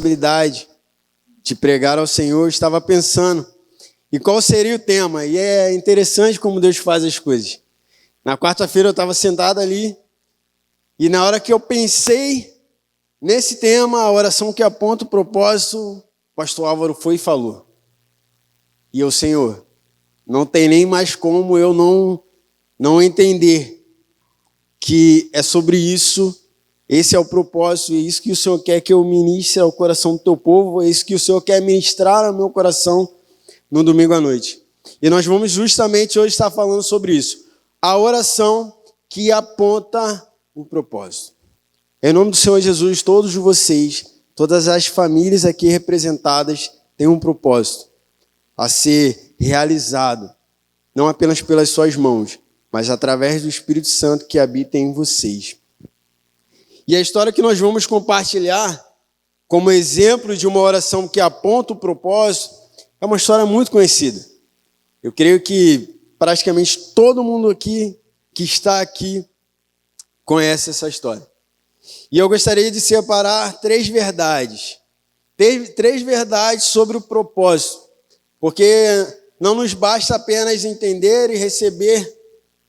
responsabilidade de pregar ao Senhor, eu estava pensando em qual seria o tema. E é interessante como Deus faz as coisas. Na quarta-feira eu estava sentado ali e na hora que eu pensei nesse tema, a oração que aponta o propósito, o pastor Álvaro foi e falou. E eu, Senhor, não tem nem mais como eu não entender que é sobre isso. Esse é o propósito, é isso que o Senhor quer que eu ministre ao coração do teu povo, é isso que o Senhor quer ministrar ao meu coração no domingo à noite. E nós vamos justamente hoje estar falando sobre isso. A oração que aponta o propósito. Em nome do Senhor Jesus, todos vocês, todas as famílias aqui representadas têm um propósito a ser realizado, não apenas pelas suas mãos, mas através do Espírito Santo que habita em vocês. E a história que nós vamos compartilhar como exemplo de uma oração que aponta o propósito é uma história muito conhecida. Eu creio que praticamente todo mundo aqui que está aqui conhece essa história. E eu gostaria de separar três verdades. Três verdades sobre o propósito. Porque não nos basta apenas entender e receber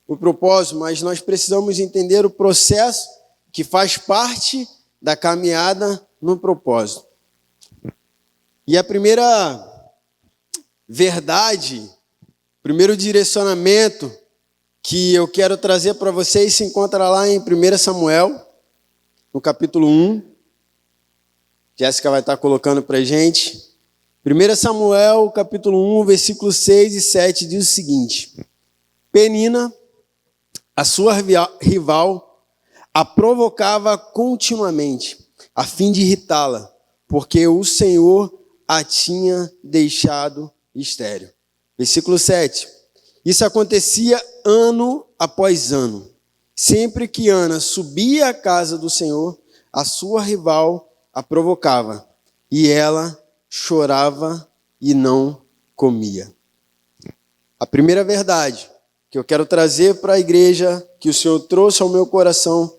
o propósito, mas nós precisamos entender o processo que faz parte da caminhada no propósito. E a primeira verdade, primeiro direcionamento que eu quero trazer para vocês se encontra lá em 1 Samuel, no capítulo 1. Jéssica vai estar colocando para a gente. 1 Samuel, capítulo 1, versículos 6 e 7, diz o seguinte: Penina, a sua rival, a provocava continuamente, a fim de irritá-la, porque o Senhor a tinha deixado estéril. Versículo 7. Isso acontecia ano após ano. Sempre que Ana subia à casa do Senhor, a sua rival a provocava, e ela chorava e não comia. A primeira verdade que eu quero trazer para a igreja, que o Senhor trouxe ao meu coração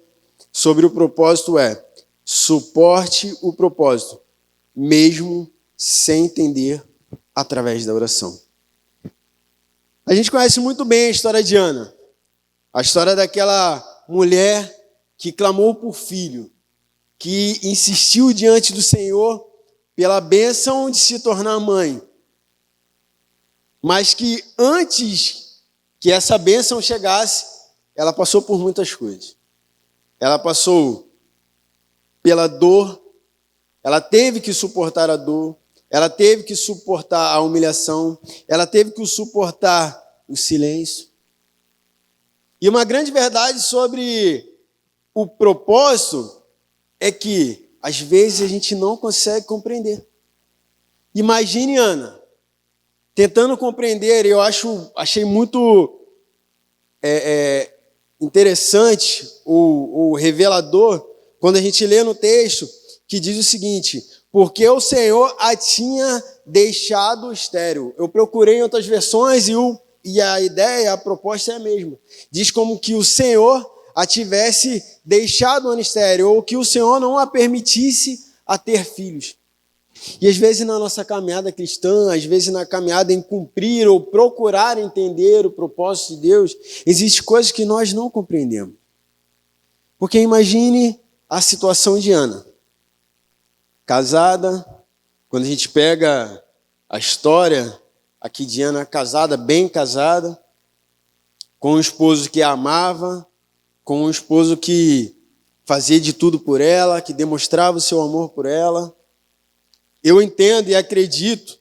sobre o propósito é: suporte o propósito, mesmo sem entender, através da oração. A gente conhece muito bem a história de Ana, a história daquela mulher que clamou por filho, que insistiu diante do Senhor pela bênção de se tornar mãe, mas que antes que essa bênção chegasse, ela passou por muitas coisas. Ela passou pela dor, ela teve que suportar a dor, ela teve que suportar a humilhação, ela teve que suportar o silêncio. E uma grande verdade sobre o propósito é que, às vezes, a gente não consegue compreender. Imagine Ana tentando compreender. Eu achei muito interessante o revelador quando a gente lê no texto que diz o seguinte: porque o Senhor a tinha deixado estéril. Eu procurei em outras versões e a ideia, a proposta é a mesma. Diz como que o Senhor a tivesse deixado estéril, ou que o Senhor não a permitisse a ter filhos. E às vezes na nossa caminhada cristã, às vezes na caminhada em cumprir ou procurar entender o propósito de Deus, existem coisas que nós não compreendemos. Porque imagine a situação de Ana. Casada, quando a gente pega a história aqui de Ana, casada, bem casada, com um esposo que a amava, com um esposo que fazia de tudo por ela, que demonstrava o seu amor por ela. Eu entendo e acredito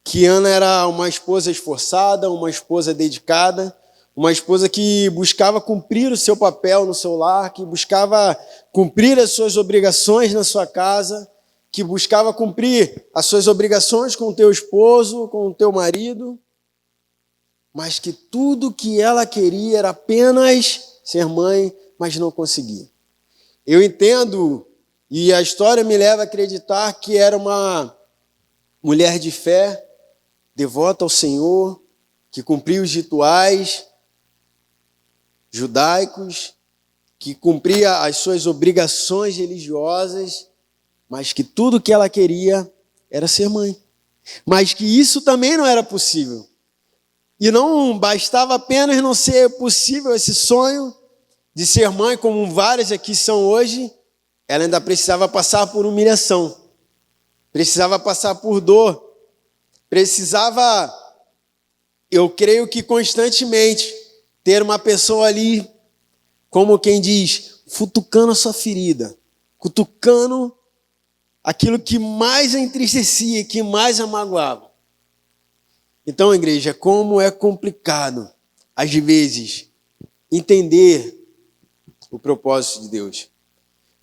que Ana era uma esposa esforçada, uma esposa dedicada, uma esposa que buscava cumprir o seu papel no seu lar, que buscava cumprir as suas obrigações na sua casa, que buscava cumprir as suas obrigações com o teu esposo, com o teu marido, mas que tudo que ela queria era apenas ser mãe, mas não conseguia. Eu entendo, e a história me leva a acreditar que era uma mulher de fé, devota ao Senhor, que cumpria os rituais judaicos, que cumpria as suas obrigações religiosas, mas que tudo que ela queria era ser mãe. Mas que isso também não era possível. E não bastava apenas não ser possível esse sonho de ser mãe, como várias aqui são hoje, ela ainda precisava passar por humilhação, precisava passar por dor, precisava, eu creio que constantemente, ter uma pessoa ali, como quem diz, futucando a sua ferida, cutucando aquilo que mais a entristecia, que mais a magoava. Então, igreja, como é complicado, às vezes, entender o propósito de Deus.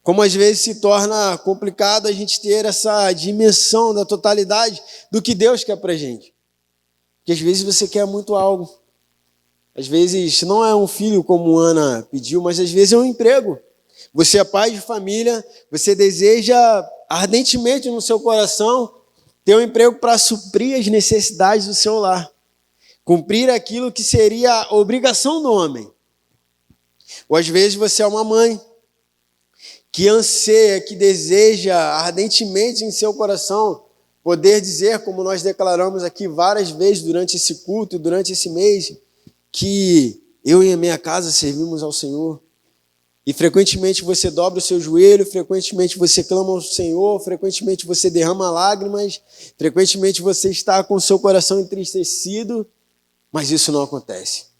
Como às vezes se torna complicado a gente ter essa dimensão da totalidade do que Deus quer pra gente. Porque às vezes você quer muito algo. Às vezes não é um filho como Ana pediu, mas às vezes é um emprego. Você é pai de família, você deseja ardentemente no seu coração ter um emprego para suprir as necessidades do seu lar. Cumprir aquilo que seria a obrigação do homem. Ou às vezes você é uma mãe que anseia, que deseja ardentemente em seu coração poder dizer, como nós declaramos aqui várias vezes durante esse culto, durante esse mês, que eu e a minha casa servimos ao Senhor. E frequentemente você dobra o seu joelho, frequentemente você clama ao Senhor, frequentemente você derrama lágrimas, frequentemente você está com o seu coração entristecido, mas isso não acontece.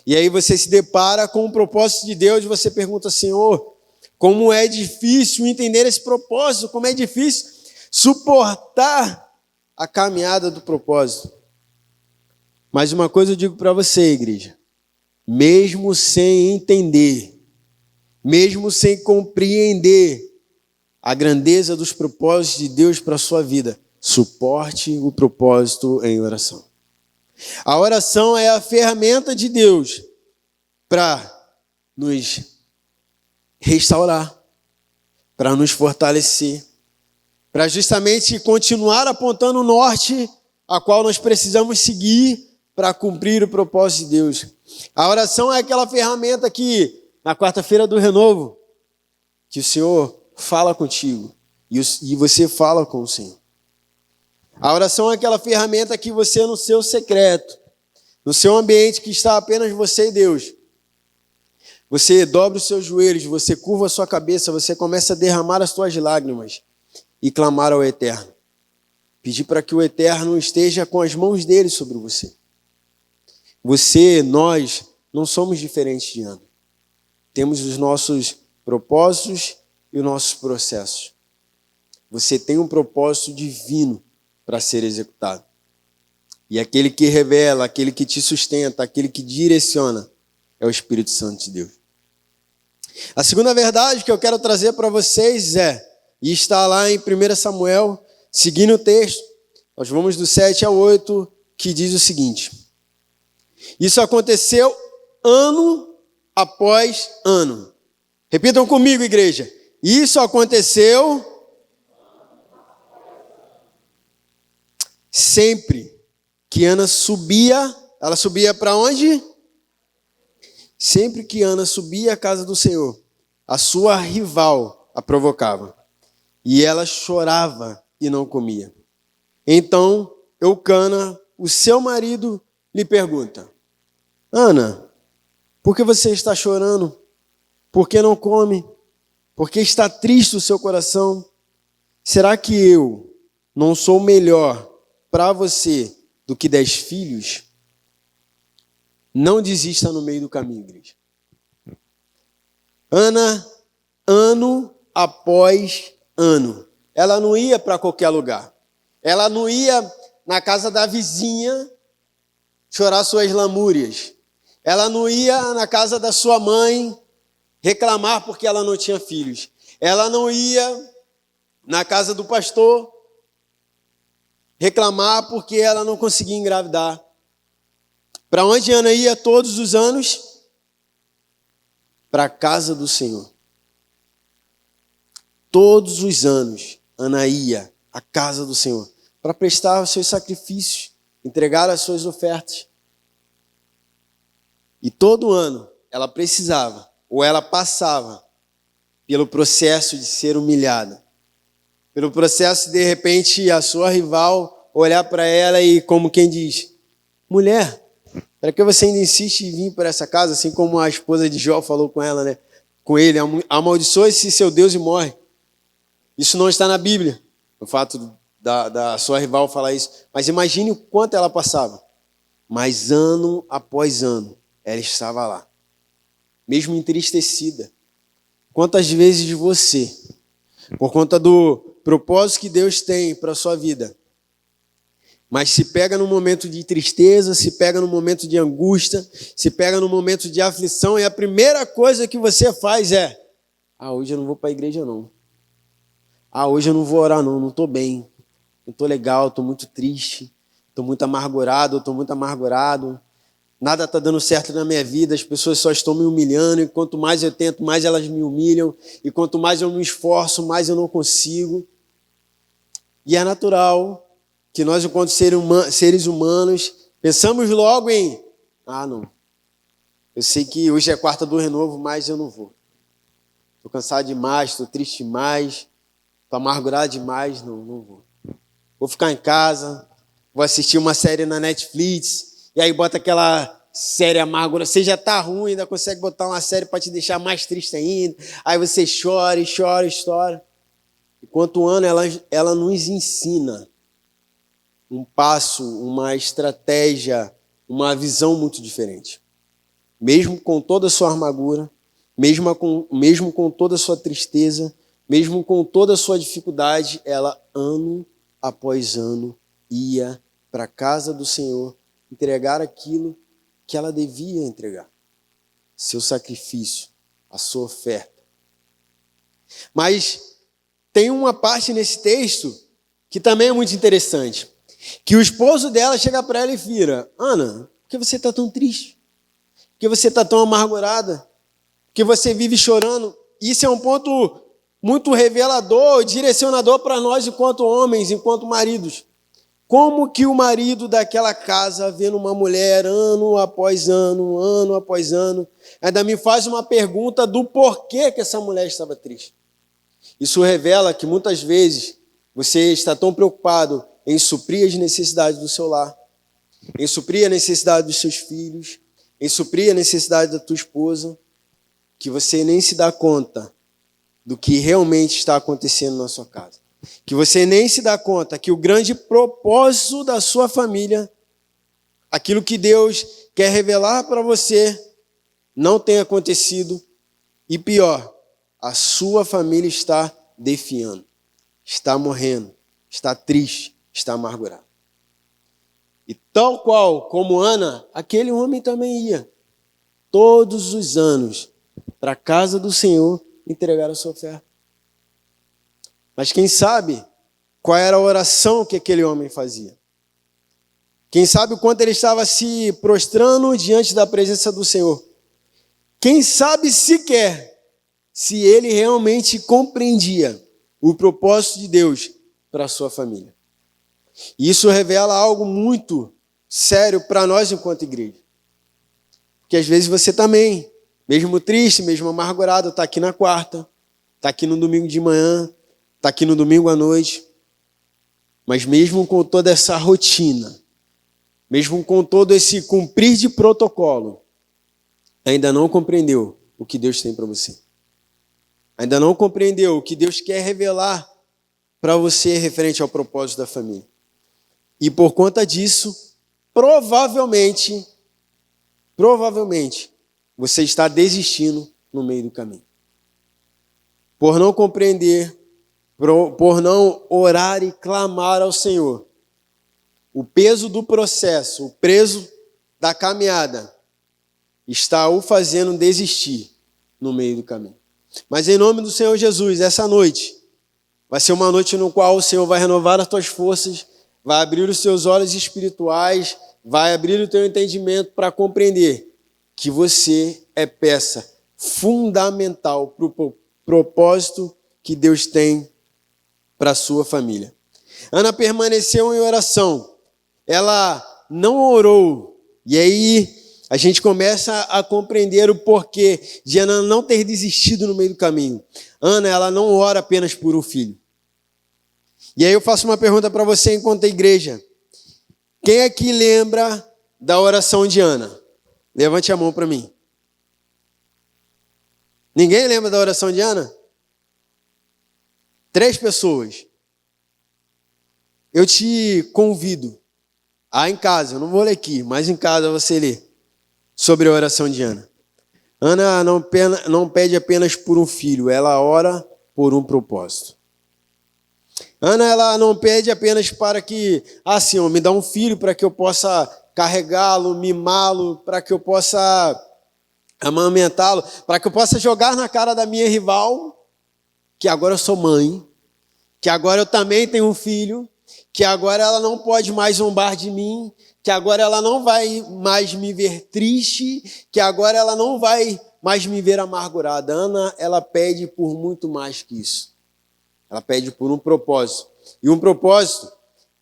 E aí você se depara com o propósito de Deus e você pergunta, Senhor, como é difícil entender esse propósito, como é difícil suportar a caminhada do propósito. Mas uma coisa eu digo para você, igreja, mesmo sem entender, mesmo sem compreender a grandeza dos propósitos de Deus para a sua vida, suporte o propósito em oração. A oração é a ferramenta de Deus para nos restaurar, para nos fortalecer, para justamente continuar apontando o norte a qual nós precisamos seguir para cumprir o propósito de Deus. A oração é aquela ferramenta que, na quarta-feira do renovo, que o Senhor fala contigo e você fala com o Senhor. A oração é aquela ferramenta que você, no seu secreto, no seu ambiente que está apenas você e Deus, você dobra os seus joelhos, você curva a sua cabeça, você começa a derramar as suas lágrimas e clamar ao Eterno. Pedir para que o Eterno esteja com as mãos dele sobre você. Você, nós, não somos diferentes de Ana. Temos os nossos propósitos e os nossos processos. Você tem um propósito divino para ser executado. E aquele que revela, aquele que te sustenta, aquele que direciona, é o Espírito Santo de Deus. A segunda verdade que eu quero trazer para vocês e está lá em 1 Samuel, seguindo o texto, nós vamos do 7 ao 8, que diz o seguinte: isso aconteceu ano após ano. Repitam comigo, igreja. Isso aconteceu sempre que Ana subia. Ela subia para onde? Sempre que Ana subia à casa do Senhor, a sua rival a provocava. E ela chorava e não comia. Então, Eucana, o seu marido, lhe pergunta: Ana, por que você está chorando? Por que não come? Por que está triste o seu coração? Será que eu não sou melhor para você do que 10 filhos? Não desista no meio do caminho, igreja. Ana, ano após ano, ela não ia para qualquer lugar. Ela não ia na casa da vizinha chorar suas lamúrias. Ela não ia na casa da sua mãe reclamar porque ela não tinha filhos. Ela não ia na casa do pastor reclamar porque ela não conseguia engravidar. Para onde Ana ia todos os anos? Para a casa do Senhor. Todos os anos, Ana ia à casa do Senhor para prestar os seus sacrifícios, entregar as suas ofertas. E todo ano ela precisava, ou ela passava, pelo processo de ser humilhada, Pelo processo, de repente, a sua rival olhar para ela e, como quem diz, mulher, para que você ainda insiste em vir para essa casa, assim como a esposa de Jó falou com ela, né? Com ele, amaldiçoe-se seu Deus e morre. Isso não está na Bíblia, o fato da sua rival falar isso. Mas imagine o quanto ela passava. Mas ano após ano, ela estava lá, mesmo entristecida. Quantas vezes você, por conta do propósito que Deus tem para a sua vida, mas se pega no momento de tristeza, se pega no momento de angústia, se pega no momento de aflição, e a primeira coisa que você faz é: hoje eu não vou para a igreja não. Hoje eu não vou orar não estou bem, não estou legal, estou muito triste, estou muito amargurado, estou muito amargurado, nada está dando certo na minha vida, as pessoas só estão me humilhando, e quanto mais eu tento, mais elas me humilham, e quanto mais eu me esforço, mais eu não consigo. E é natural que nós, enquanto seres humanos, pensamos logo em: não, eu sei que hoje é quarta do renovo, mas eu não vou. Estou cansado demais, estou triste demais, estou amargurado demais, não vou. Vou ficar em casa, vou assistir uma série na Netflix, e aí bota aquela série amargura, você já está ruim, ainda consegue botar uma série para te deixar mais triste ainda, aí você chora e chora e chora. Enquanto o ano, ela nos ensina um passo, uma estratégia, uma visão muito diferente. Mesmo com toda a sua amargura, mesmo com toda a sua tristeza, mesmo com toda a sua dificuldade, ela, ano após ano, ia para a casa do Senhor entregar aquilo que ela devia entregar. Seu sacrifício, a sua oferta. Mas tem uma parte nesse texto que também é muito interessante. Que o esposo dela chega para ela e vira: Ana, por que você está tão triste? Por que você está tão amargurada? Por que você vive chorando? Isso é um ponto muito revelador, direcionador para nós enquanto homens, enquanto maridos. Como que o marido daquela casa, vendo uma mulher ano após ano, ainda me faz uma pergunta do porquê que essa mulher estava triste. Isso revela que muitas vezes você está tão preocupado em suprir as necessidades do seu lar, em suprir a necessidade dos seus filhos, em suprir a necessidade da tua esposa, que você nem se dá conta do que realmente está acontecendo na sua casa. Que você nem se dá conta que o grande propósito da sua família, aquilo que Deus quer revelar para você, não tem acontecido. E pior, a sua família está definhando, está morrendo, está triste, está amargurado. E tal qual como Ana, aquele homem também ia todos os anos para a casa do Senhor entregar a sua oferta. Mas quem sabe qual era a oração que aquele homem fazia? Quem sabe o quanto ele estava se prostrando diante da presença do Senhor? Quem sabe sequer se ele realmente compreendia o propósito de Deus para a sua família? E isso revela algo muito sério para nós enquanto igreja. Porque às vezes você também, mesmo triste, mesmo amargurado, está aqui na quarta, está aqui no domingo de manhã, está aqui no domingo à noite, mas mesmo com toda essa rotina, mesmo com todo esse cumprir de protocolo, ainda não compreendeu o que Deus tem para você. Ainda não compreendeu o que Deus quer revelar para você referente ao propósito da família. E por conta disso, provavelmente, você está desistindo no meio do caminho. Por não compreender, por não orar e clamar ao Senhor, o peso do processo, o peso da caminhada, está o fazendo desistir no meio do caminho. Mas em nome do Senhor Jesus, essa noite vai ser uma noite no qual o Senhor vai renovar as tuas forças, vai abrir os teus olhos espirituais, vai abrir o teu entendimento para compreender que você é peça fundamental para o propósito que Deus tem para a sua família. Ana permaneceu em oração, ela não orou, e aí a gente começa a compreender o porquê de Ana não ter desistido no meio do caminho. Ana, ela não ora apenas por um filho. E aí eu faço uma pergunta para você enquanto igreja. Quem aqui lembra da oração de Ana? Levante a mão para mim. Ninguém lembra da oração de Ana? 3 pessoas. Eu te convido a em casa, eu não vou ler aqui, mas em casa você lê sobre a oração de Ana. Ana não pede apenas por um filho, ela ora por um propósito. Ana, ela não pede apenas para que, Senhor, me dá um filho para que eu possa carregá-lo, mimá-lo, para que eu possa amamentá-lo, para que eu possa jogar na cara da minha rival, que agora eu sou mãe, que agora eu também tenho um filho, que agora ela não pode mais zombar de mim, que agora ela não vai mais me ver triste, que agora ela não vai mais me ver amargurada. Ana, ela pede por muito mais que isso. Ela pede por um propósito. E um propósito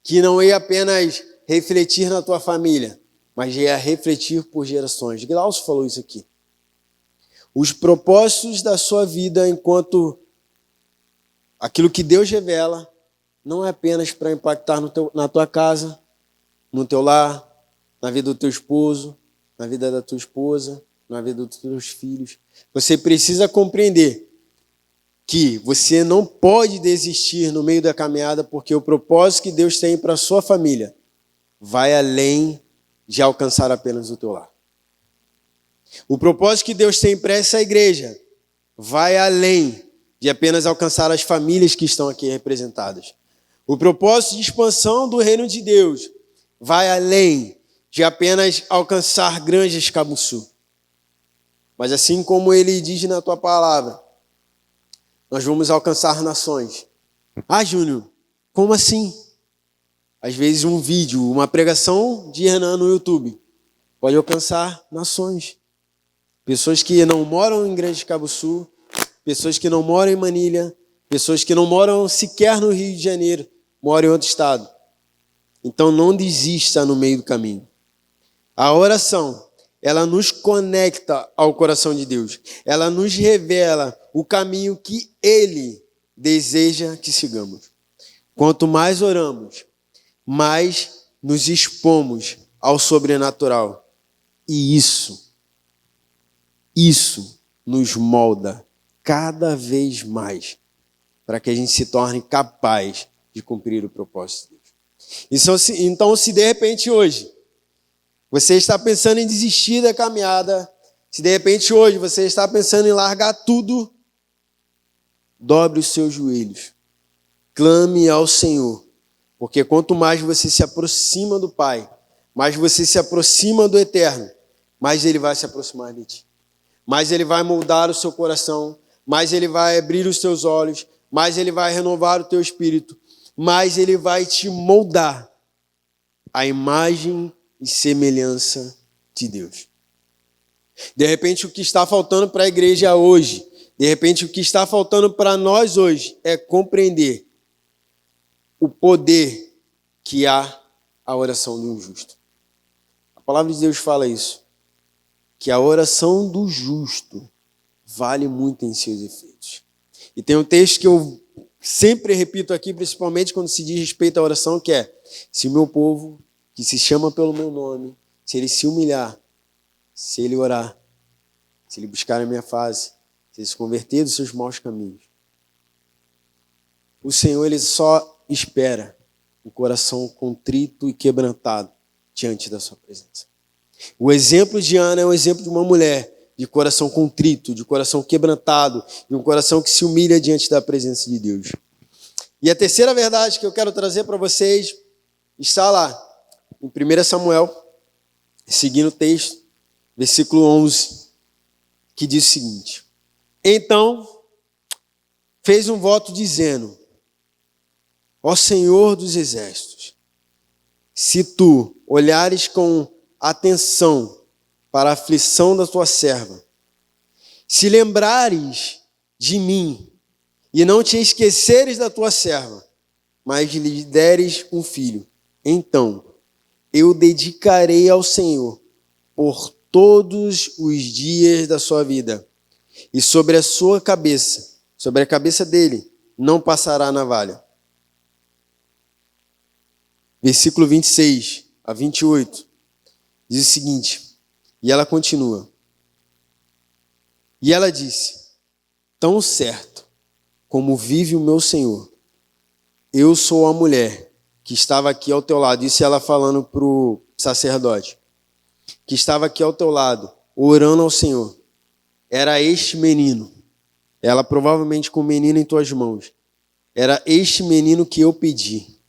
que não ia apenas refletir na tua família, mas ia refletir por gerações. Glaucio falou isso aqui. Os propósitos da sua vida enquanto aquilo que Deus revela não é apenas para impactar na tua casa, no teu lar, na vida do teu esposo, na vida da tua esposa, na vida dos teus filhos. Você precisa compreender que você não pode desistir no meio da caminhada, porque o propósito que Deus tem para a sua família vai além de alcançar apenas o teu lar. O propósito que Deus tem para essa igreja vai além de apenas alcançar as famílias que estão aqui representadas. O propósito de expansão do reino de Deus vai além de apenas alcançar Granjas Cabuçu. Mas assim como ele diz na tua palavra, nós vamos alcançar nações. Júnior, como assim? Às vezes um vídeo, uma pregação de Renan no YouTube pode alcançar nações. Pessoas que não moram em Grande Cabuçu, pessoas que não moram em Manilha, pessoas que não moram sequer no Rio de Janeiro, moram em outro estado. Então não desista no meio do caminho. A oração, ela nos conecta ao coração de Deus. Ela nos revela o caminho que Ele deseja que sigamos. Quanto mais oramos, mais nos expomos ao sobrenatural. E isso nos molda cada vez mais para que a gente se torne capaz de cumprir o propósito de Deus. Então, se de repente hoje você está pensando em desistir da caminhada, se de repente hoje você está pensando em largar tudo, dobre os seus joelhos, clame ao Senhor, porque quanto mais você se aproxima do Pai, mais você se aproxima do Eterno, mais Ele vai se aproximar de ti. Mais Ele vai moldar o seu coração, mais Ele vai abrir os teus olhos, mais Ele vai renovar o teu espírito, mais Ele vai te moldar à imagem e semelhança de Deus. De repente, o que está faltando para a igreja hoje, de repente, o que está faltando para nós hoje é compreender o poder que há a oração do justo. A palavra de Deus fala isso, que a oração do justo vale muito em seus efeitos. E tem um texto que eu sempre repito aqui, principalmente quando se diz respeito à oração, que é: se o meu povo, que se chama pelo meu nome, se ele se humilhar, se ele orar, se ele buscar a minha face, se ele se converter dos seus maus caminhos, o Senhor, ele só espera o coração contrito e quebrantado diante da sua presença. O exemplo de Ana é um exemplo de uma mulher de coração contrito, de coração quebrantado, de um coração que se humilha diante da presença de Deus. E a terceira verdade que eu quero trazer para vocês está lá, em 1 Samuel, seguindo o texto, versículo 11, que diz o seguinte: então fez um voto dizendo: ó Senhor dos exércitos, se tu olhares com atenção para a aflição da tua serva, se lembrares de mim e não te esqueceres da tua serva, mas lhe deres um filho, então eu dedicarei ao Senhor por todos os dias da sua vida, e sobre a sua cabeça, sobre a cabeça dele, não passará navalha. versículo 26 a 28, diz o seguinte, e ela continua. E ela disse, tão certo como vive o meu Senhor, eu sou a mulher que estava aqui ao teu lado. Isso ela falando para o sacerdote, que estava aqui ao teu lado, orando ao Senhor. Era este menino, ela provavelmente com o menino em tuas mãos. Era este menino que eu pedi,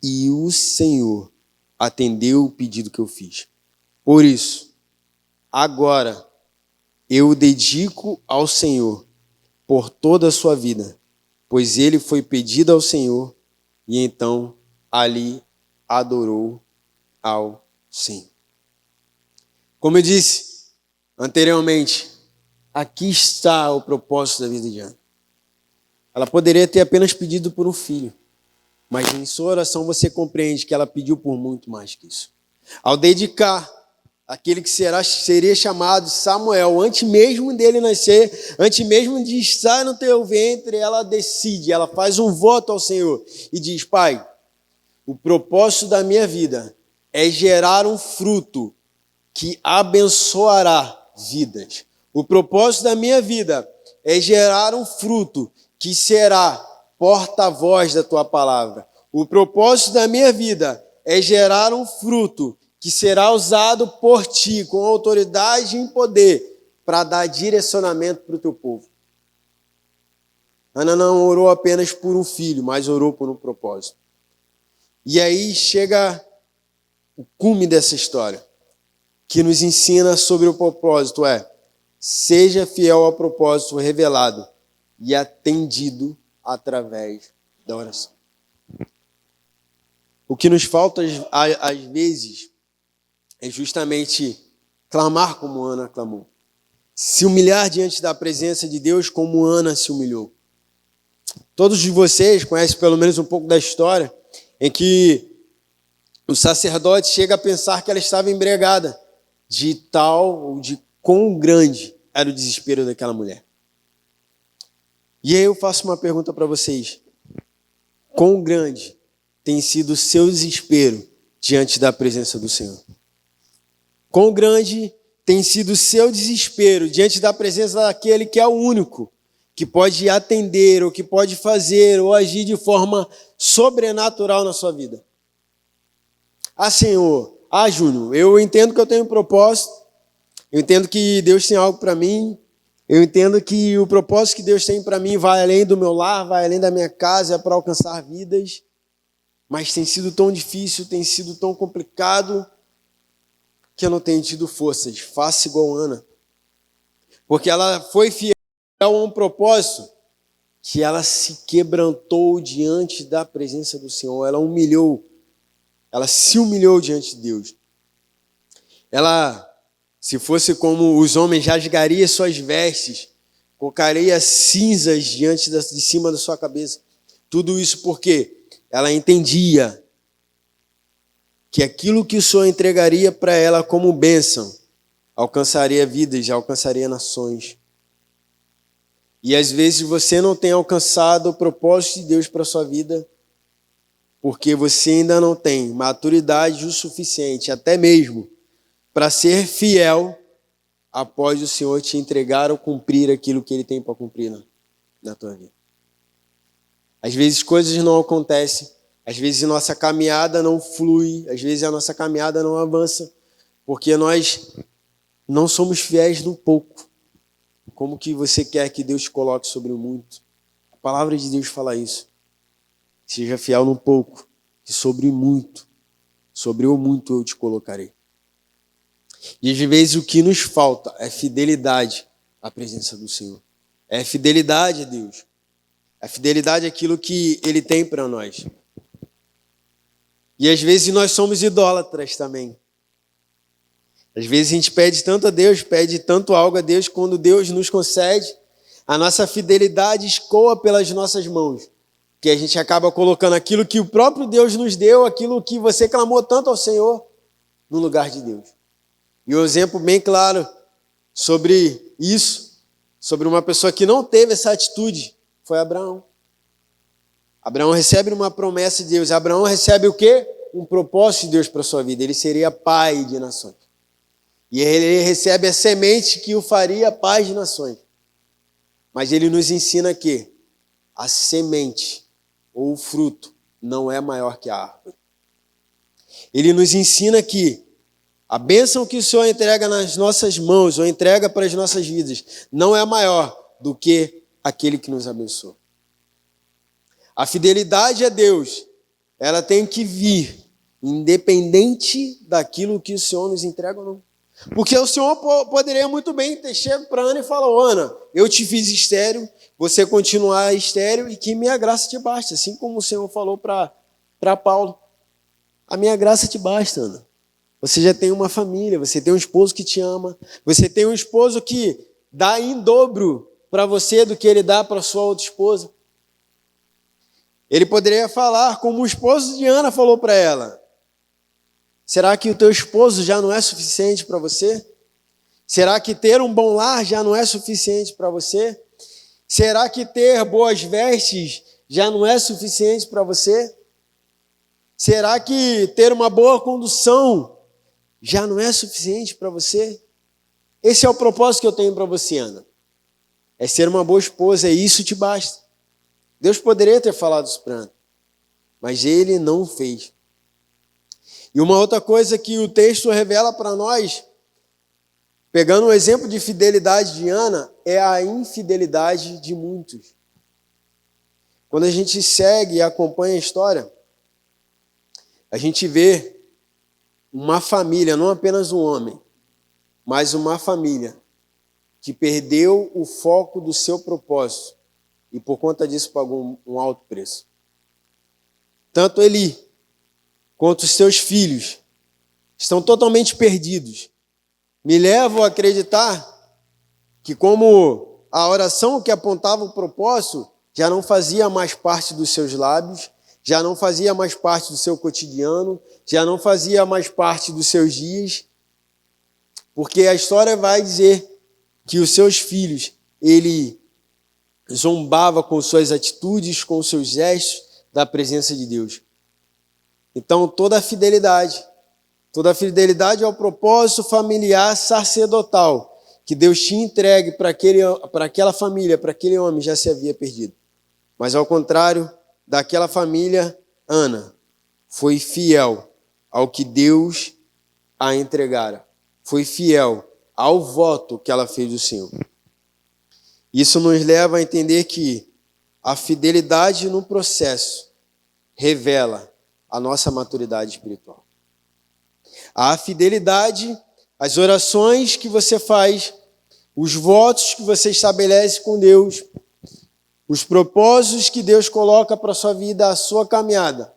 e o Senhor atendeu o pedido que eu fiz. Por isso, agora eu o dedico ao Senhor por toda a sua vida, pois ele foi pedido ao Senhor, e então ali adorou ao Senhor. Como eu disse anteriormente, aqui está o propósito da vida de Ana. Ela poderia ter apenas pedido por um filho, mas em sua oração você compreende que ela pediu por muito mais que isso. Ao dedicar aquele que seria chamado Samuel, antes mesmo dele nascer, antes mesmo de estar no teu ventre, ela decide, ela faz um voto ao Senhor e diz, Pai, o propósito da minha vida é gerar um fruto que abençoará vidas. O propósito da minha vida é gerar um fruto que será porta-voz da tua palavra. O propósito da minha vida é gerar um fruto que será usado por ti com autoridade e poder para dar direcionamento para o teu povo. Ana não orou apenas por um filho, mas orou por um propósito. E aí chega o cume dessa história, que nos ensina sobre o propósito, seja fiel ao propósito revelado e atendido através da oração. O que nos falta às vezes é justamente clamar como Ana clamou. Se humilhar diante da presença de Deus como Ana se humilhou. Todos de vocês conhecem pelo menos um pouco da história em que o sacerdote chega a pensar que ela estava embriagada, de quão grande era o desespero daquela mulher. E aí eu faço uma pergunta para vocês. Quão grande tem sido o seu desespero diante da presença do Senhor? Quão grande tem sido o seu desespero diante da presença daquele que é o único, que pode atender, ou que pode fazer, ou agir de forma sobrenatural na sua vida? Senhor, Júnior, eu entendo que eu tenho um propósito, eu entendo que Deus tem algo para mim, eu entendo que o propósito que Deus tem para mim vai além do meu lar, vai além da minha casa, é para alcançar vidas, mas tem sido tão difícil, tem sido tão complicado, que eu não tenho tido forças. Faça igual Ana, porque ela foi fiel a um propósito, que ela se quebrantou diante da presença do Senhor, ela se humilhou diante de Deus. Ela, se fosse como os homens, rasgaria suas vestes, colocaria cinzas de cima da sua cabeça. Tudo isso porque ela entendia que aquilo que o Senhor entregaria para ela como bênção alcançaria vidas, alcançaria nações. E às vezes você não tem alcançado o propósito de Deus para a sua vida, porque você ainda não tem maturidade o suficiente, até mesmo para ser fiel após o Senhor te entregar ou cumprir aquilo que Ele tem para cumprir na tua vida. Às vezes coisas não acontecem, às vezes a nossa caminhada não flui, às vezes a nossa caminhada não avança, porque nós não somos fiéis no pouco. Como que você quer que Deus te coloque sobre o muito? A palavra de Deus fala isso. Seja fiel no pouco, e sobre o muito eu te colocarei. E às vezes o que nos falta é fidelidade à presença do Senhor. É fidelidade a Deus. É fidelidade àquilo que Ele tem para nós. E às vezes nós somos idólatras também. Às vezes a gente pede tanto a Deus, pede tanto algo a Deus, quando Deus nos concede, a nossa fidelidade escoa pelas nossas mãos. Que a gente acaba colocando aquilo que o próprio Deus nos deu, aquilo que você clamou tanto ao Senhor, no lugar de Deus. E um exemplo bem claro sobre isso, sobre uma pessoa que não teve essa atitude, foi Abraão. Abraão recebe uma promessa de Deus. Abraão recebe o quê? um propósito de Deus para a sua vida. Ele seria pai de nações. E ele recebe a semente que o faria pai de nações. Mas ele nos ensina que a semente ou o fruto não é maior que a árvore. Ele nos ensina que a bênção que o Senhor entrega nas nossas mãos, ou entrega para as nossas vidas, não é maior do que aquele que nos abençoa. A fidelidade a Deus, ela tem que vir, independente daquilo que o Senhor nos entrega ou não. Porque o Senhor poderia muito bem ter chegado para Ana e falado: Ana, eu te fiz estéril, você continuar estéril e que minha graça te basta. Assim como o Senhor falou para Paulo: a minha graça te basta, Ana. Você já tem uma família, você tem um esposo que te ama, você tem um esposo que dá em dobro para você do que ele dá para sua outra esposa. Ele poderia falar como o esposo de Ana falou para ela: será que o teu esposo já não é suficiente para você? Será que ter um bom lar já não é suficiente para você? Será que ter boas vestes já não é suficiente para você? Será que ter uma boa condução já não é suficiente para você? Esse é o propósito que eu tenho para você, Ana. É ser uma boa esposa, e isso te basta. Deus poderia ter falado isso para Ana, mas ele não fez. E uma outra coisa que o texto revela para nós, pegando o exemplo de fidelidade de Ana, é a infidelidade de muitos. Quando a gente segue e acompanha a história, a gente vê uma família, não apenas um homem, mas uma família que perdeu o foco do seu propósito e por conta disso pagou um alto preço. Tanto Eli quanto os seus filhos estão totalmente perdidos. Me levam a acreditar que, como a oração que apontava o propósito já não fazia mais parte dos seus lábios, já não fazia mais parte do seu cotidiano, já não fazia mais parte dos seus dias, porque a história vai dizer que os seus filhos, ele zombava com suas atitudes, com seus gestos da presença de Deus. Então, toda a fidelidade ao propósito familiar sacerdotal que Deus tinha entregue para aquela família, para aquele homem, já se havia perdido. Mas, ao contrário daquela família, Ana foi fiel ao que Deus a entregara. Foi fiel ao voto que ela fez do Senhor. Isso nos leva a entender que a fidelidade no processo revela a nossa maturidade espiritual. A fidelidade, as orações que você faz, os votos que você estabelece com Deus, os propósitos que Deus coloca para a sua vida, a sua caminhada.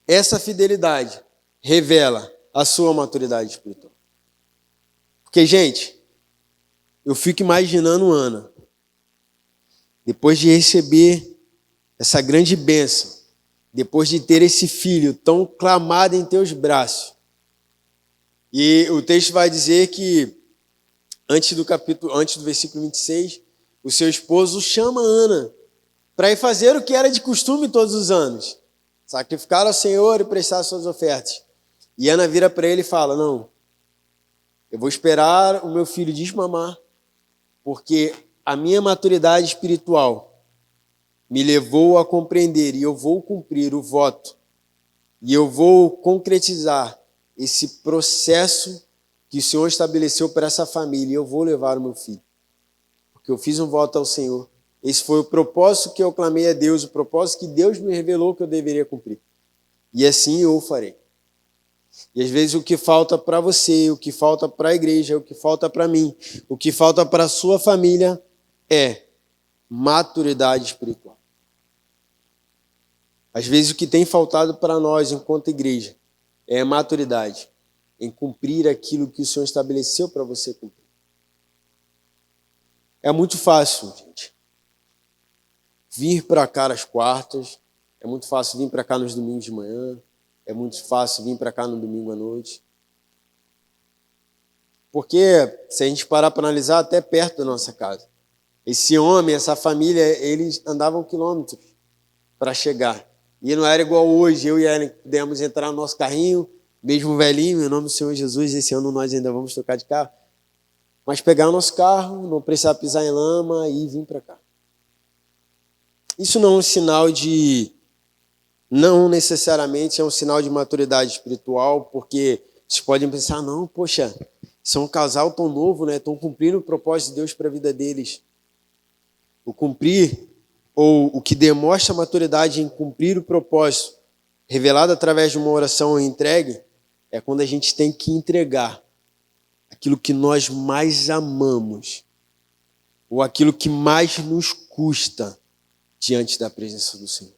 Essa fidelidade revela a sua maturidade espiritual. Porque, gente, eu fico imaginando Ana, depois de receber essa grande bênção, depois de ter esse filho tão clamado em teus braços. E o texto vai dizer que, antes do versículo 26, o seu esposo chama Ana para ir fazer o que era de costume todos os anos: sacrificar ao Senhor e prestar suas ofertas. E Ana vira para ele e fala: não, eu vou esperar o meu filho desmamar, porque a minha maturidade espiritual me levou a compreender, e eu vou cumprir o voto, e eu vou concretizar esse processo que o Senhor estabeleceu para essa família, e eu vou levar o meu filho, porque eu fiz um voto ao Senhor. Esse foi o propósito que eu clamei a Deus, o propósito que Deus me revelou que eu deveria cumprir, e assim eu o farei. E às vezes o que falta para você, o que falta para a igreja, o que falta para mim, o que falta para a sua família é maturidade espiritual. Às vezes o que tem faltado para nós enquanto igreja é maturidade em cumprir aquilo que o Senhor estabeleceu para você cumprir. É muito fácil, gente, vir para cá às quartas, é muito fácil vir para cá nos domingos de manhã, é muito fácil vir para cá no domingo à noite. Porque, se a gente parar para analisar, até perto da nossa casa. Esse homem, essa família, eles andavam quilômetros para chegar. E não era igual hoje, eu e ela pudemos entrar no nosso carrinho, mesmo velhinho, em nome do Senhor Jesus, esse ano nós ainda vamos trocar de carro. Mas pegar o nosso carro, não precisar pisar em lama e vir para cá. Isso não é um sinal de... Não necessariamente é um sinal de maturidade espiritual, porque vocês podem pensar, não, poxa, são um casal tão novo, né? Estão cumprindo o propósito de Deus para a vida deles. O cumprir, ou o que demonstra a maturidade em cumprir o propósito, revelado através de uma oração entregue, é quando a gente tem que entregar aquilo que nós mais amamos, ou aquilo que mais nos custa diante da presença do Senhor.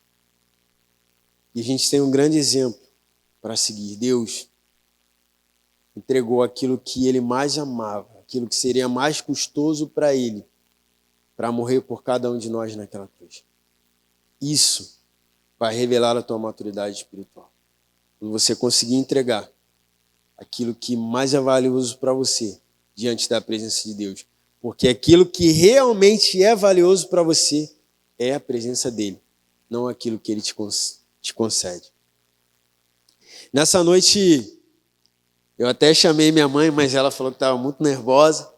E a gente tem um grande exemplo para seguir. Deus entregou aquilo que Ele mais amava, aquilo que seria mais custoso para Ele, para morrer por cada um de nós naquela cruz. Isso vai revelar a tua maturidade espiritual. Quando você conseguir entregar aquilo que mais é valioso para você diante da presença de Deus. Porque aquilo que realmente é valioso para você é a presença dEle, não aquilo que Ele te concede. Nessa noite, eu até chamei minha mãe, mas ela falou que estava muito nervosa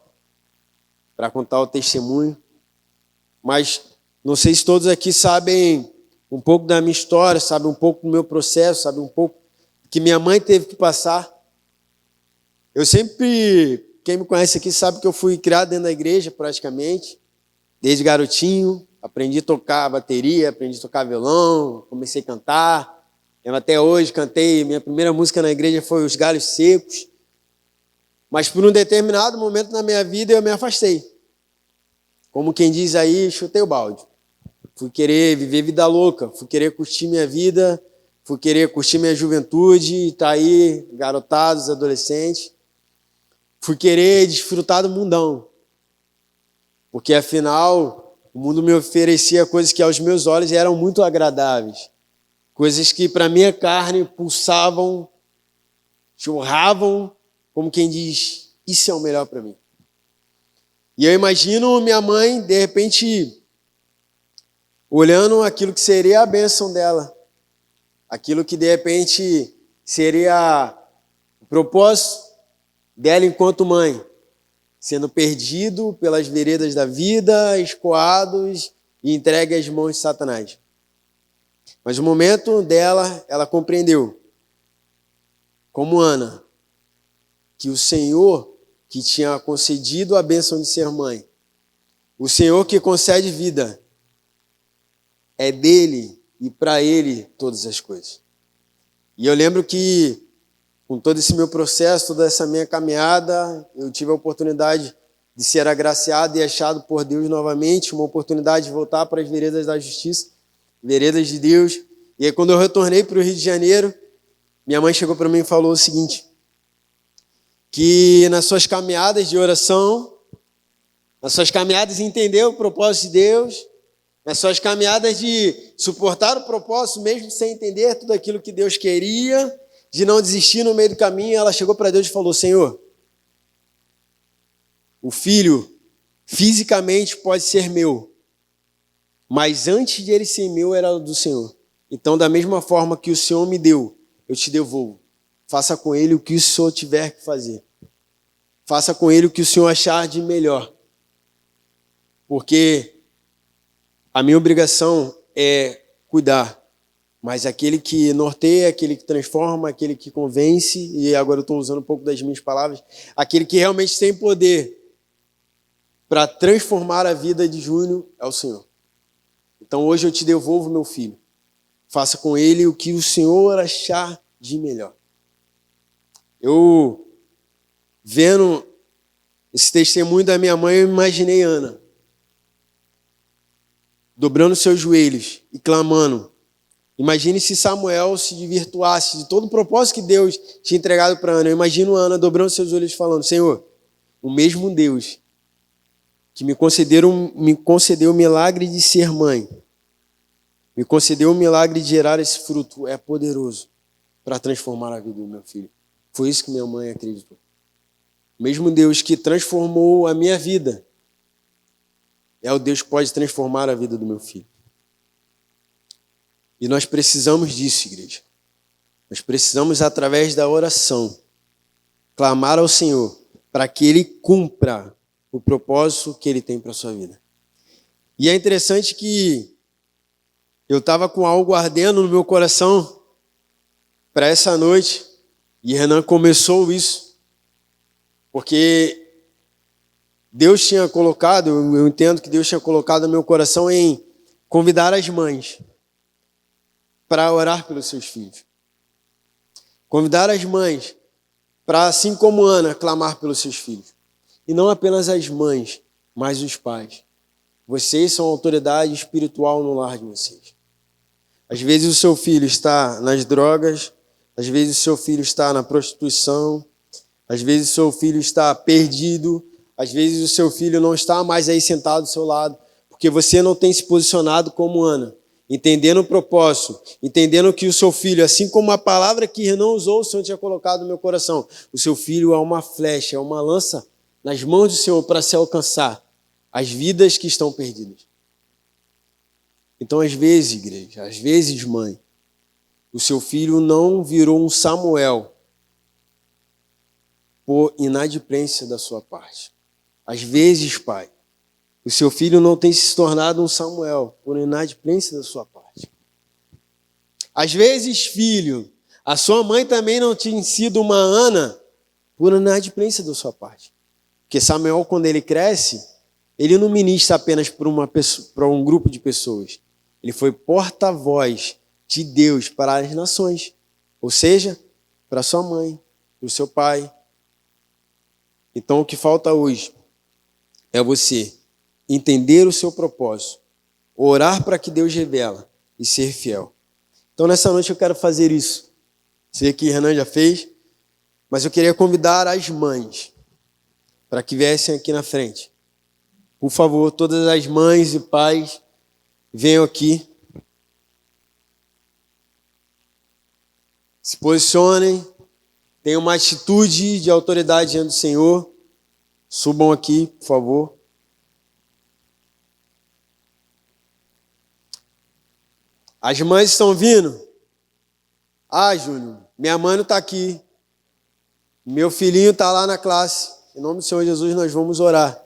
para contar o testemunho. Mas não sei se todos aqui sabem um pouco da minha história, sabem um pouco do meu processo, sabem um pouco que minha mãe teve que passar. Eu sempre, quem me conhece aqui sabe que eu fui criado dentro da igreja praticamente, desde garotinho. Aprendi a tocar bateria, aprendi a tocar violão, comecei a cantar. Eu até hoje cantei, minha primeira música na igreja foi Os Galhos Secos. Mas por um determinado momento na minha vida eu me afastei. Como quem diz aí, chutei o balde. Fui querer viver vida louca, fui querer curtir minha vida, fui querer curtir minha juventude, tá aí, garotados, adolescentes. Fui querer desfrutar do mundão. Porque afinal, o mundo me oferecia coisas que aos meus olhos eram muito agradáveis. Coisas que para minha carne pulsavam, chorravam, como quem diz, isso é o melhor para mim. E eu imagino minha mãe, de repente, olhando aquilo que seria a bênção dela, aquilo que de repente seria o propósito dela enquanto mãe, sendo perdido pelas veredas da vida, escoados e entregue às mãos de Satanás. Mas no momento dela, ela compreendeu, como Ana, que o Senhor que tinha concedido a bênção de ser mãe, o Senhor que concede vida, é dele e para ele todas as coisas. E eu lembro que, com todo esse meu processo, toda essa minha caminhada, eu tive a oportunidade de ser agraciado e achado por Deus novamente, uma oportunidade de voltar para as veredas da justiça, veredas de Deus. E aí, quando eu retornei para o Rio de Janeiro, minha mãe chegou para mim e falou o seguinte, que nas suas caminhadas de oração, nas suas caminhadas de entender o propósito de Deus, nas suas caminhadas de suportar o propósito mesmo sem entender tudo aquilo que Deus queria, de não desistir no meio do caminho, ela chegou para Deus e falou, Senhor, o filho fisicamente pode ser meu, mas antes de ele ser meu era do Senhor. Então, da mesma forma que o Senhor me deu, eu te devolvo. Faça com ele o que o Senhor tiver que fazer. Faça com ele o que o Senhor achar de melhor. Porque a minha obrigação é cuidar. Mas aquele que norteia, aquele que transforma, aquele que convence, e agora eu estou usando um pouco das minhas palavras, aquele que realmente tem poder para transformar a vida de Júnior é o Senhor. Então hoje eu te devolvo meu filho. Faça com ele o que o Senhor achar de melhor. Eu, vendo esse testemunho da minha mãe, eu imaginei Ana dobrando seus joelhos e clamando. Imagine se Samuel se desvirtuasse de todo o propósito que Deus tinha entregado para Ana. Eu imagino Ana dobrando seus olhos falando, Senhor, o mesmo Deus que me concedeu o milagre de ser mãe, me concedeu o milagre de gerar esse fruto, é poderoso para transformar a vida do meu filho. Foi isso que minha mãe acreditou. O mesmo Deus que transformou a minha vida é o Deus que pode transformar a vida do meu filho. E nós precisamos disso, igreja. Nós precisamos, através da oração, clamar ao Senhor para que Ele cumpra o propósito que Ele tem para a sua vida. E é interessante que eu estava com algo ardendo no meu coração para essa noite, e Renan começou isso, porque Deus tinha colocado, eu entendo que Deus tinha colocado no meu coração em convidar as mães para orar pelos seus filhos. Convidar as mães para, assim como Ana, clamar pelos seus filhos. E não apenas as mães, mas os pais. Vocês são autoridade espiritual no lar de vocês. Às vezes o seu filho está nas drogas, às vezes o seu filho está na prostituição, às vezes o seu filho está perdido, às vezes o seu filho não está mais aí sentado do seu lado, porque você não tem se posicionado como Ana, entendendo o propósito, entendendo que o seu filho, assim como a palavra que Renan usou, o Senhor tinha colocado no meu coração, o seu filho é uma flecha, é uma lança nas mãos do Senhor para se alcançar as vidas que estão perdidas. Então, às vezes, igreja, às vezes, mãe, o seu filho não virou um Samuel por inadimplência da sua parte. Às vezes, pai, o seu filho não tem se tornado um Samuel por inadimplência da sua parte. Às vezes, filho, a sua mãe também não tinha sido uma Ana por inadimplência da sua parte. Porque Samuel, quando ele cresce, ele não ministra apenas para um grupo de pessoas. Ele foi porta-voz de Deus para as nações. Ou seja, para sua mãe, para o seu pai. Então, o que falta hoje é você entender o seu propósito, orar para que Deus revela e ser fiel. Então, nessa noite eu quero fazer isso. Sei que Renan já fez, mas eu queria convidar as mães para que viessem aqui na frente. Por favor, todas as mães e pais, venham aqui. Se posicionem. Tenham uma atitude de autoridade diante do Senhor. Subam aqui, por favor. As mães estão vindo? Ah, Júnior, minha mãe não está aqui. Meu filhinho está lá na classe. Em nome do Senhor Jesus, nós vamos orar.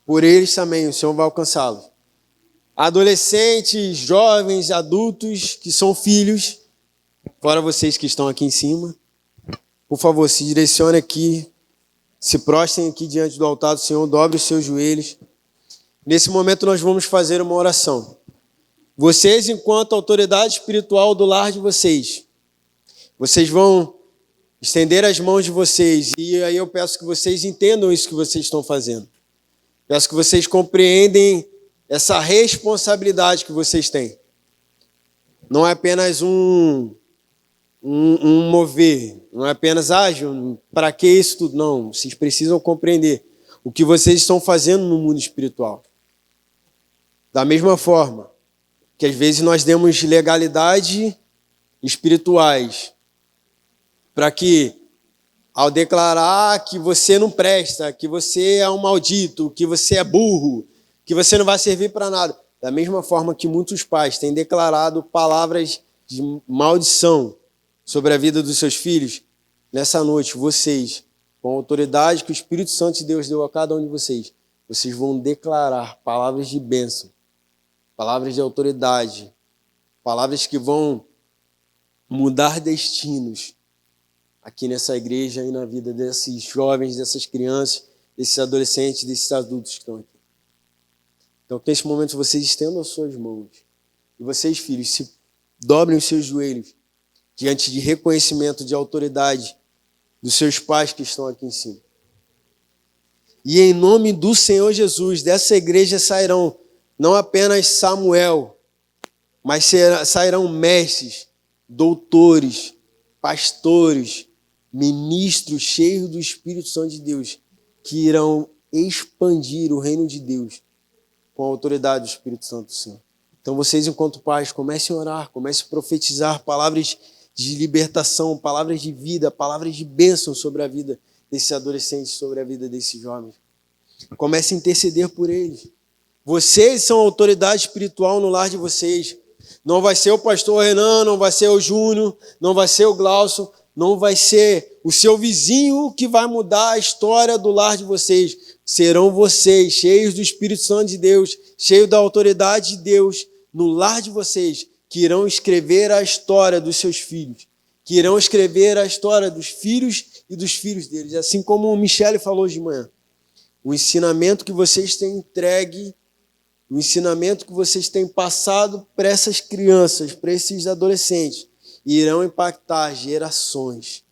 Por eles também, o Senhor vai alcançá-los. Adolescentes, jovens, adultos que são filhos, fora vocês que estão aqui em cima, por favor, se direcione aqui, se prostrem aqui diante do altar do Senhor, dobre os seus joelhos. Nesse momento nós vamos fazer uma oração. Vocês, enquanto autoridade espiritual do lar de vocês, vocês vão estender as mãos de vocês, e aí eu peço que vocês entendam isso que vocês estão fazendo. Peço que vocês compreendem essa responsabilidade que vocês têm. Não é apenas um mover, não é apenas, para que isso tudo? Não, vocês precisam compreender o que vocês estão fazendo no mundo espiritual. Da mesma forma que às vezes nós demos legalidade espirituais para que, ao declarar que você não presta, que você é um maldito, que você é burro, que você não vai servir para nada, da mesma forma que muitos pais têm declarado palavras de maldição sobre a vida dos seus filhos, nessa noite, vocês, com a autoridade que o Espírito Santo de Deus deu a cada um de vocês, vocês vão declarar palavras de bênção, palavras de autoridade, palavras que vão mudar destinos aqui nessa igreja e na vida desses jovens, dessas crianças, desses adolescentes, desses adultos que estão aqui. Então, que nesse momento vocês estendam as suas mãos e vocês, filhos, se dobrem os seus joelhos diante de reconhecimento de autoridade dos seus pais que estão aqui em cima. E em nome do Senhor Jesus, dessa igreja sairão não apenas Samuel, mas sairão mestres, doutores, pastores, ministros cheios do Espírito Santo de Deus, que irão expandir o reino de Deus com a autoridade do Espírito Santo do Senhor. Então vocês, enquanto pais, comecem a orar, comecem a profetizar palavras de libertação, palavras de vida, palavras de bênção sobre a vida desses adolescentes, sobre a vida desses jovens. Comecem a interceder por eles. Vocês são a autoridade espiritual no lar de vocês. Não vai ser o pastor Renan, não vai ser o Júnior, não vai ser o Glaucio, não vai ser o seu vizinho que vai mudar a história do lar de vocês. Serão vocês, cheios do Espírito Santo de Deus, cheios da autoridade de Deus, no lar de vocês, que irão escrever a história dos seus filhos, que irão escrever a história dos filhos e dos filhos deles. Assim como o Michele falou hoje de manhã. O ensinamento que vocês têm entregue, o ensinamento que vocês têm passado para essas crianças, para esses adolescentes, irão impactar gerações.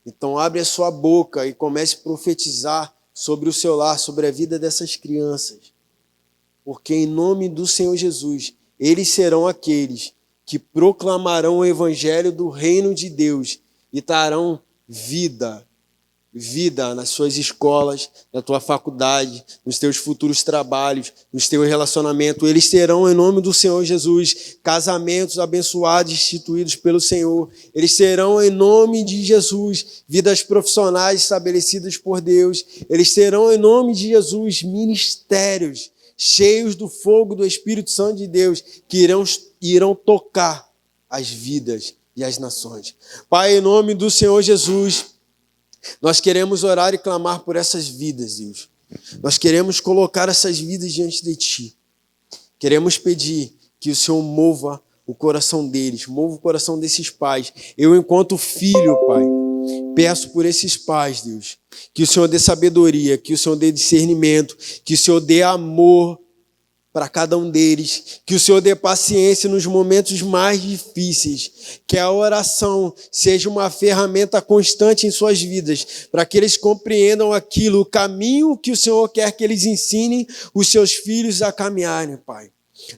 Então abre a sua boca e comece a profetizar sobre o seu lar, sobre a vida dessas crianças. Porque em nome do Senhor Jesus, eles serão aqueles que proclamarão o evangelho do reino de Deus e trarão vida nas suas escolas, na tua faculdade, nos teus futuros trabalhos, nos teus relacionamentos. Eles terão, em nome do Senhor Jesus, casamentos abençoados, instituídos pelo Senhor. Eles terão, em nome de Jesus, vidas profissionais estabelecidas por Deus. Eles terão, em nome de Jesus, ministérios cheios do fogo do Espírito Santo de Deus, que irão tocar as vidas e as nações. Pai, em nome do Senhor Jesus, nós queremos orar e clamar por essas vidas, Deus. Nós queremos colocar essas vidas diante de Ti. Queremos pedir que o Senhor mova o coração deles, mova o coração desses pais. Eu, enquanto filho, Pai, peço por esses pais, Deus, que o Senhor dê sabedoria, que o Senhor dê discernimento, que o Senhor dê amor para cada um deles, que o Senhor dê paciência nos momentos mais difíceis, que a oração seja uma ferramenta constante em suas vidas, para que eles compreendam aquilo, o caminho que o Senhor quer que eles ensinem os seus filhos a caminharem, Pai.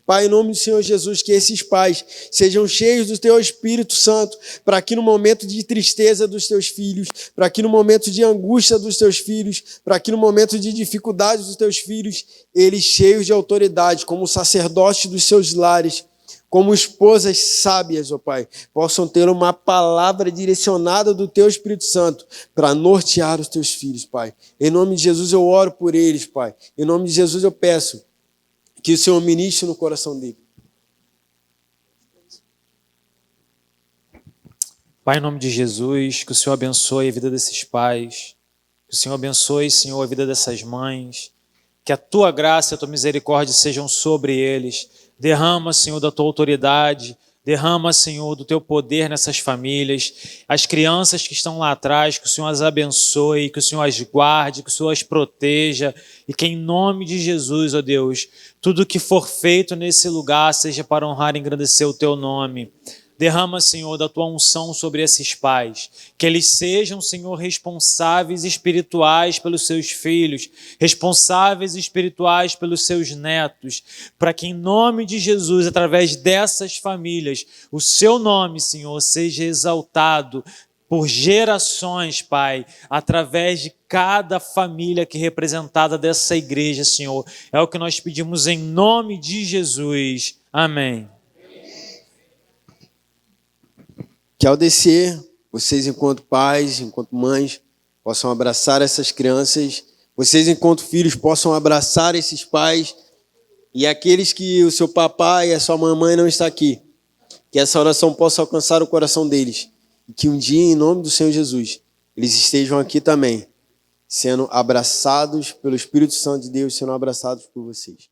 Pai, em nome do Senhor Jesus, que esses pais sejam cheios do Teu Espírito Santo, para que no momento de tristeza dos Teus filhos, para que no momento de angústia dos Teus filhos, para que no momento de dificuldade dos Teus filhos, eles cheios de autoridade, como sacerdotes dos seus lares, como esposas sábias, ó Pai, possam ter uma palavra direcionada do Teu Espírito Santo para nortear os Teus filhos, Pai. Em nome de Jesus eu oro por eles, Pai. Em nome de Jesus eu peço que o Senhor ministre no coração dele. Pai, em nome de Jesus, que o Senhor abençoe a vida desses pais, que o Senhor abençoe, Senhor, a vida dessas mães, que a Tua graça e a Tua misericórdia sejam sobre eles. Derrama, Senhor, da Tua autoridade, derrama, Senhor, do Teu poder nessas famílias. As crianças que estão lá atrás, que o Senhor as abençoe, que o Senhor as guarde, que o Senhor as proteja, e que em nome de Jesus, ó Deus, tudo que for feito nesse lugar seja para honrar e engrandecer o Teu nome. Derrama, Senhor, da Tua unção sobre esses pais, que eles sejam, Senhor, responsáveis espirituais pelos seus filhos, responsáveis espirituais pelos seus netos, para que em nome de Jesus, através dessas famílias, o Seu nome, Senhor, seja exaltado por gerações, Pai, através de cada família aqui representada dessa igreja, Senhor. É o que nós pedimos em nome de Jesus. Amém. Que ao descer, vocês enquanto pais, enquanto mães, possam abraçar essas crianças, vocês enquanto filhos possam abraçar esses pais, e aqueles que o seu papai e a sua mamãe não estão aqui, que essa oração possa alcançar o coração deles, e que um dia, em nome do Senhor Jesus, eles estejam aqui também, sendo abraçados pelo Espírito Santo de Deus, sendo abraçados por vocês.